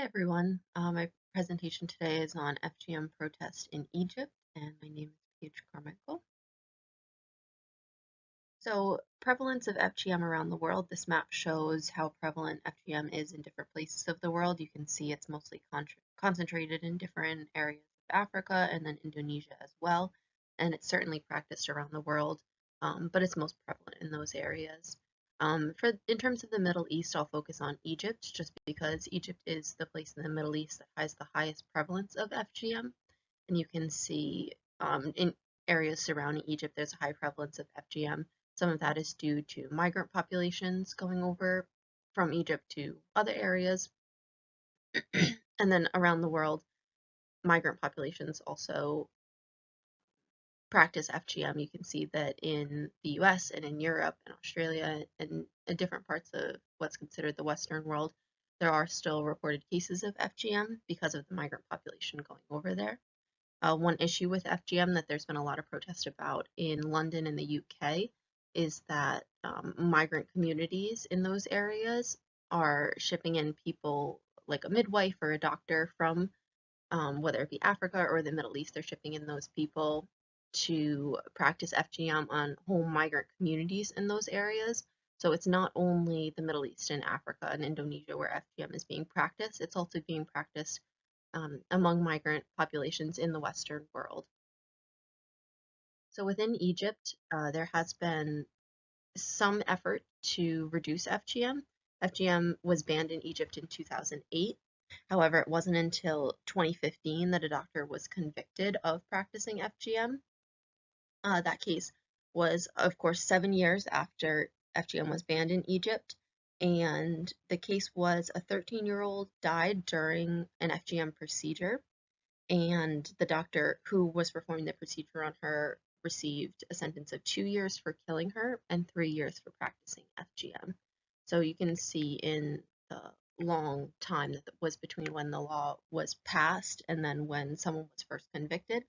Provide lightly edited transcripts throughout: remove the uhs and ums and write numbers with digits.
Hi everyone. My presentation today is on FGM protest in Egypt, and my name is Paige Carmichael. So, prevalence of FGM around the world. This map shows how prevalent FGM is in different places of the world. You can see it's mostly concentrated in different areas of Africa and then Indonesia as well, and it's certainly practiced around the world, but it's most prevalent in those areas. In terms of the Middle East, I'll focus on Egypt just because Egypt is the place in the Middle East that has the highest prevalence of FGM. And you can see in areas surrounding Egypt, there's a high prevalence of FGM. Some of that is due to migrant populations going over from Egypt to other areas. And then around the world, migrant populations also practice FGM. You can see that in the US and in Europe and Australia and in different parts of what's considered the Western world, there are still reported cases of FGM because of the migrant population going over there. One issue with FGM that there's been a lot of protest about in London and the UK is that migrant communities in those areas are shipping in people like a midwife or a doctor from whether it be Africa or the Middle East. They're shipping in those people to practice FGM on whole migrant communities in those areas. So it's not only the Middle East and Africa and Indonesia where FGM is being practiced, it's also being practiced among migrant populations in the Western world. So within Egypt, there has been some effort to reduce FGM. FGM was banned in Egypt in 2008. However, it wasn't until 2015 that a doctor was convicted of practicing FGM. That case was, of course, 7 years after FGM was banned in Egypt. And the case was a 13-year-old died during an FGM procedure. And the doctor who was performing the procedure on her received a sentence of 2 years for killing her and 3 years for practicing FGM. So you can see in the long time that was between when the law was passed and then when someone was first convicted,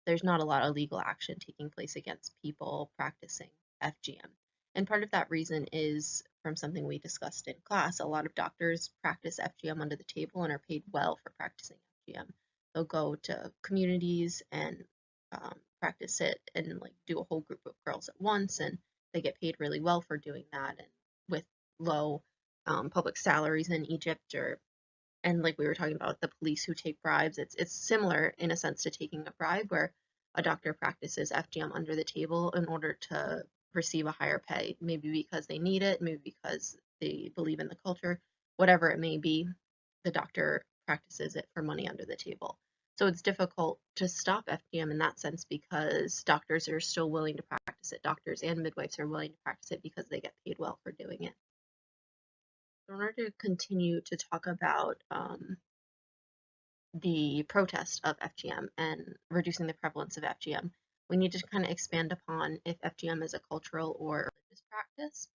there's not a lot of legal action taking place against people practicing FGM. And part of that reason is from something we discussed in class. A lot of doctors practice FGM under the table and are paid well for practicing FGM. They'll go to communities and practice it and like do a whole group of girls at once, and they get paid really well for doing that. And with low public salaries in Egypt, and like we were talking about the police who take bribes, it's similar in a sense to taking a bribe where a doctor practices FGM under the table in order to receive a higher pay, maybe because they need it, maybe because they believe in the culture, whatever it may be, the doctor practices it for money under the table. So it's difficult to stop FGM in that sense because doctors are still willing to practice it. Doctors and midwives are willing to practice it because they get paid well for doing it. In order to continue to talk about the protest of FGM and reducing the prevalence of FGM, we need to kind of expand upon if FGM is a cultural or religious practice.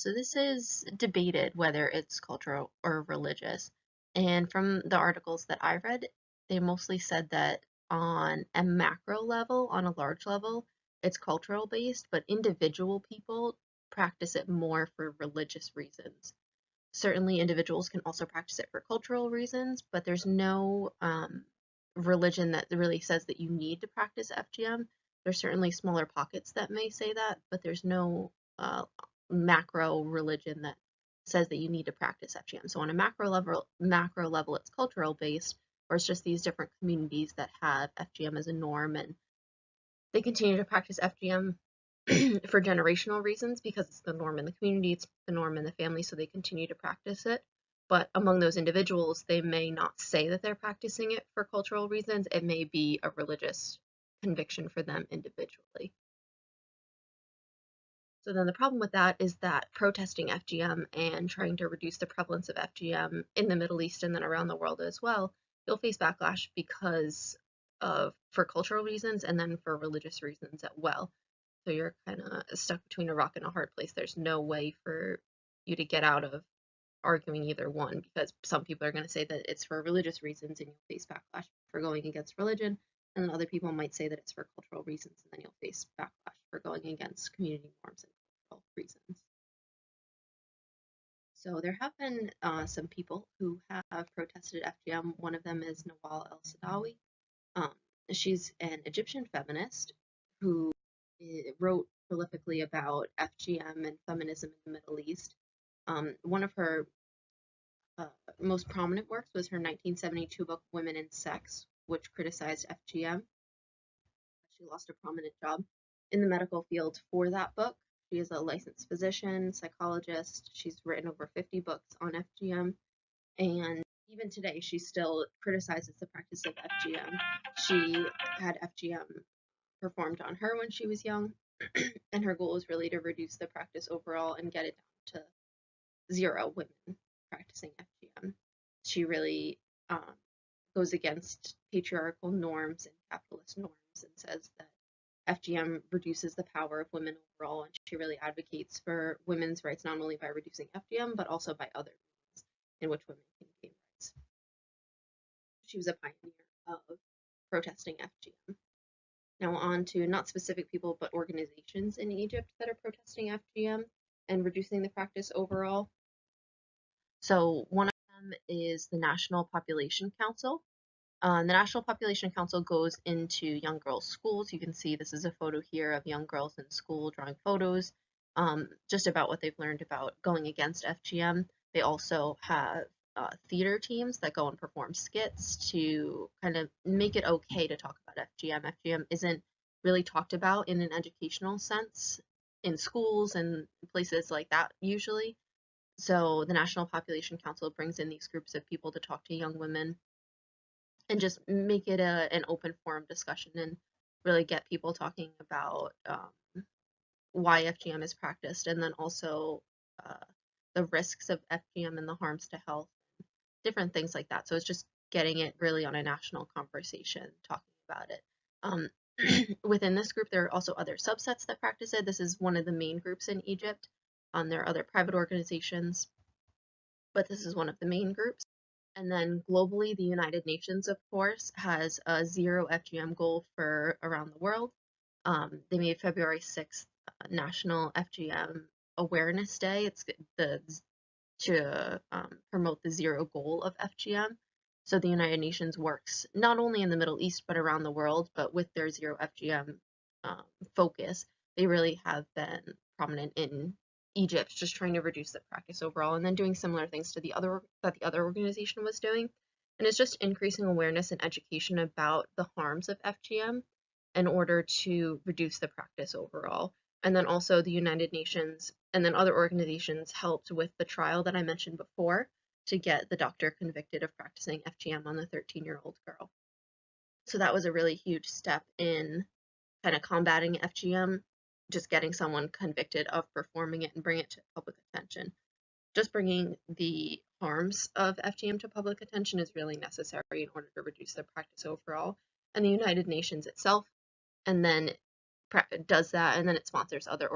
So this is debated whether it's cultural or religious. And from the articles that I read, they mostly said that on a macro level, on a large level, it's cultural based, but individual people practice it more for religious reasons. Certainly, individuals can also practice it for cultural reasons, but there's no religion that really says that you need to practice FGM. There's certainly smaller pockets that may say that, but there's no macro religion that says that you need to practice FGM. So on a macro level, it's cultural based, or it's just these different communities that have FGM as a norm, and they continue to practice FGM for generational reasons because it's the norm in the community, it's the norm in the family, so they continue to practice it. But among those individuals, they may not say that they're practicing it for cultural reasons. It may be a religious conviction for them individually. So then the problem with that is that protesting FGM and trying to reduce the prevalence of FGM in the Middle East and then around the world as well, you'll face backlash because of for cultural reasons and then for religious reasons as well. So you're kind of stuck between a rock and a hard place. There's no way for you to get out of arguing either one because some people are going to say that it's for religious reasons and you'll face backlash for going against religion, and then other people might say that it's for cultural reasons and then you'll face backlash for going against community norms and cultural reasons. So there have been some people who have protested FGM. One of them is Nawal El-Saadawi. Um, she's an Egyptian feminist who wrote prolifically about FGM and feminism in the Middle East. One of her uh, most prominent works was her 1972 book Women and Sex, which criticized FGM. She lost a prominent job in the medical field for that book. She is a licensed physician, psychologist. She's written over 50 books on FGM, and even today, she still criticizes the practice of FGM. She had FGM performed on her when she was young, and her goal is really to reduce the practice overall and get it down to 0 women practicing FGM. She really um, goes against patriarchal norms and capitalist norms and says that FGM reduces the power of women overall, and she really advocates for women's rights not only by reducing FGM but also by other means in which women can gain rights. She was a pioneer of protesting FGM. Now, on to not specific people but organizations in Egypt that are protesting FGM and reducing the practice overall. So, one of them is the National Population Council. The National Population Council goes into young girls' schools. You can see this is a photo here of young girls in school drawing photos just about what they've learned about going against FGM. They also have theater teams that go and perform skits to kind of make it okay to talk about FGM. FGM isn't really talked about in an educational sense in schools and places like that usually. So the National Population Council brings in these groups of people to talk to young women and just make it an open forum discussion and really get people talking about why FGM is practiced and then also uh, the risks of FGM and the harms to health, different things like that. So it's just getting it really on a national conversation, talking about it. Um, within this group, there are also other subsets that practice it. This is one of the main groups in Egypt. There are other private organizations, but this is one of the main groups. And then globally, the United Nations, of course, has a 0 FGM goal for around the world. They made February 6th National FGM Awareness Day. It's to promote the 0 goal of FGM. So the United Nations works not only in the Middle East but around the world, but with their 0 FGM focus, they really have been prominent in Egypt, just trying to reduce the practice overall, and then doing similar things to the other organization was doing. And it's just increasing awareness and education about the harms of FGM in order to reduce the practice overall. And then also the United Nations and then other organizations helped with the trial that I mentioned before to get the doctor convicted of practicing FGM on the 13-year-old girl. So that was a really huge step in kind of combating FGM, just getting someone convicted of performing it and bring it to public attention. Just bringing the harms of FGM to public attention is really necessary in order to reduce the practice overall. And the United Nations itself, and then does that, and then it sponsors other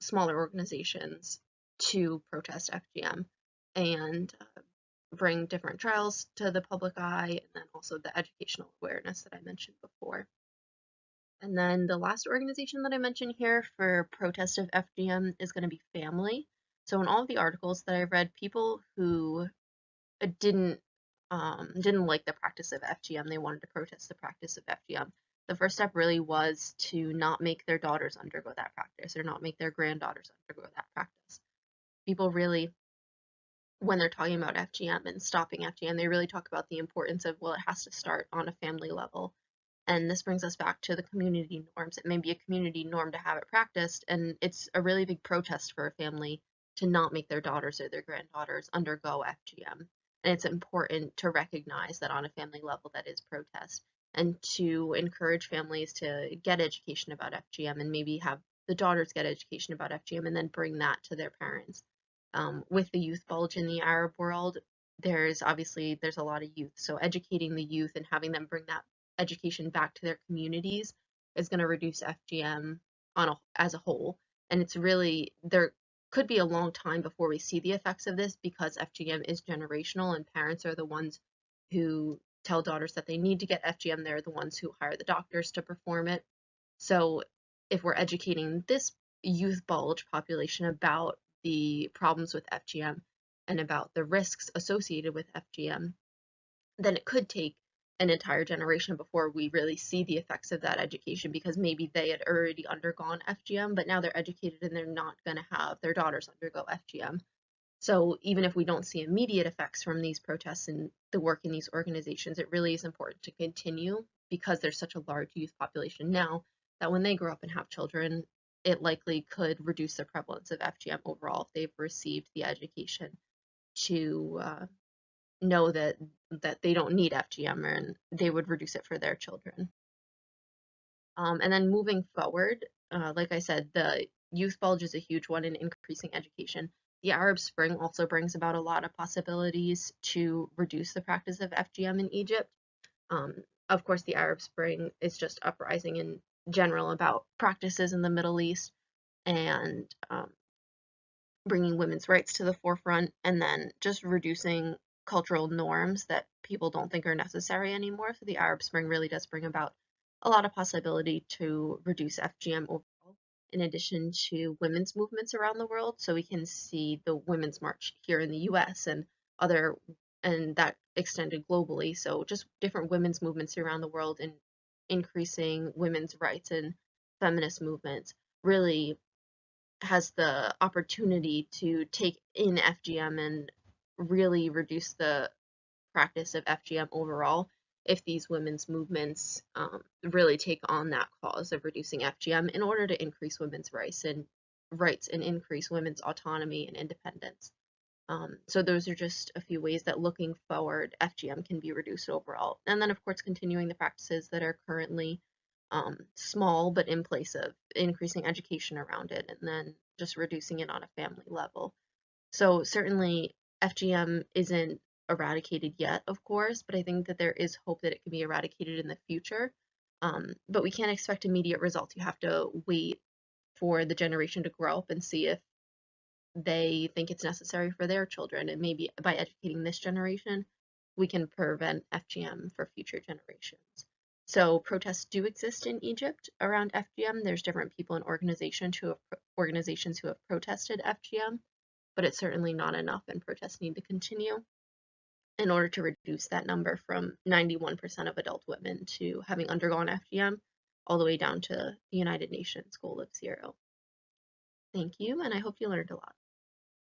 smaller organizations to protest FGM and bring different trials to the public eye, and then also the educational awareness that I mentioned before. And then the last organization that I mentioned here for protest of FGM is going to be Family. So in all of the articles that I've read, people who didn't like the practice of FGM, they wanted to protest the practice of FGM. The first step really was to not make their daughters undergo that practice or not make their granddaughters undergo that practice. People really, when they're talking about FGM and stopping FGM, they really talk about the importance of, well, it has to start on a family level. And this brings us back to the community norms. It may be a community norm to have it practiced, and it's a really big protest for a family to not make their daughters or their granddaughters undergo FGM. And it's important to recognize that on a family level that is protest, and to encourage families to get education about FGM and maybe have the daughters get education about FGM and then bring that to their parents. With the youth bulge in the Arab world, there's a lot of youth. So educating the youth and having them bring that education back to their communities is going to reduce FGM as a whole. And it's really, there could be a long time before we see the effects of this because FGM is generational and parents are the ones who tell daughters that they need to get FGM. They're the ones who hire the doctors to perform it. So if we're educating this youth bulge population about the problems with FGM, and about the risks associated with FGM, then it could take an entire generation before we really see the effects of that education, because maybe they had already undergone FGM, but now they're educated and they're not going to have their daughters undergo FGM. So even if we don't see immediate effects from these protests and the work in these organizations, it really is important to continue, because there's such a large youth population now that when they grow up and have children, it likely could reduce the prevalence of FGM overall if they've received the education to know that they don't need FGM, and they would reduce it for their children. And then moving forward, like I said, the youth bulge is a huge one in increasing education. The Arab Spring also brings about a lot of possibilities to reduce the practice of FGM in Egypt. Of course, the Arab Spring is just uprising in general about practices in the Middle East, and bringing women's rights to the forefront, and then just reducing cultural norms that people don't think are necessary anymore. So the Arab Spring really does bring about a lot of possibility to reduce FGM overall, in addition to women's movements around the world. So we can see the Women's March here in the US and other, and that extended globally. So just different women's movements around the world, and increasing women's rights and feminist movements really has the opportunity to take in FGM and really reduce the practice of FGM overall if these women's movements really take on that cause of reducing FGM in order to increase women's rights and increase women's autonomy and independence. So those are just a few ways that looking forward, FGM can be reduced overall. And then, of course, continuing the practices that are currently small, but in place of increasing education around it, and then just reducing it on a family level. So certainly FGM isn't eradicated yet, of course, but I think that there is hope that it can be eradicated in the future. But we can't expect immediate results. You have to wait for the generation to grow up and see if they think it's necessary for their children. And maybe by educating this generation, we can prevent FGM for future generations. So protests do exist in Egypt around FGM. There's different people and organizations who have protested FGM, but it's certainly not enough, and protests need to continue in order to reduce that number from 91% of adult women to having undergone FGM all the way down to the United Nations goal of 0. Thank you, and I hope you learned a lot.